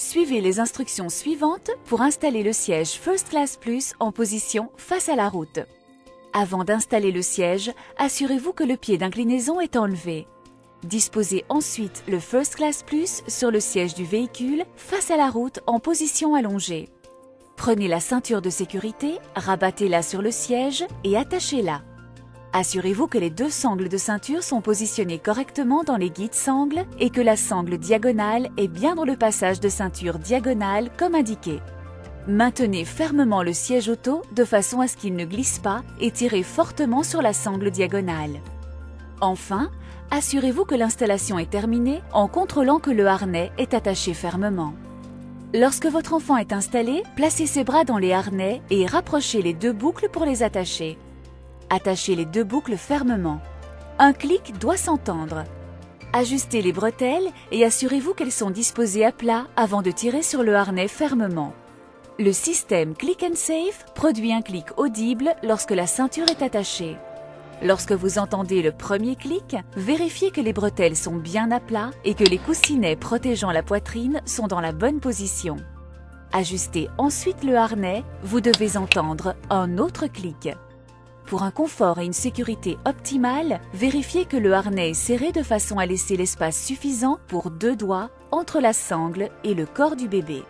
Suivez les instructions suivantes pour installer le siège First Class Plus en position face à la route. Avant d'installer le siège, assurez-vous que le pied d'inclinaison est enlevé. Disposez ensuite le First Class Plus sur le siège du véhicule face à la route en position allongée. Prenez la ceinture de sécurité, rabattez-la sur le siège et attachez-la. Assurez-vous que les deux sangles de ceinture sont positionnés correctement dans les guides sangles et que la sangle diagonale est bien dans le passage de ceinture diagonale comme indiqué. Maintenez fermement le siège auto de façon à ce qu'il ne glisse pas et tirez fortement sur la sangle diagonale. Enfin, assurez-vous que l'installation est terminée en contrôlant que le harnais est attaché fermement. Lorsque votre enfant est installé, placez ses bras dans les harnais et rapprochez les deux boucles pour les attacher. Attachez les deux boucles fermement. Un clic doit s'entendre. Ajustez les bretelles et assurez-vous qu'elles sont disposées à plat avant de tirer sur le harnais fermement. Le système Click and Safe produit un clic audible lorsque la ceinture est attachée. Lorsque vous entendez le premier clic, vérifiez que les bretelles sont bien à plat et que les coussinets protégeant la poitrine sont dans la bonne position. Ajustez ensuite le harnais, vous devez entendre un autre clic. Pour un confort et une sécurité optimale, vérifiez que le harnais est serré de façon à laisser l'espace suffisant pour deux doigts entre la sangle et le corps du bébé.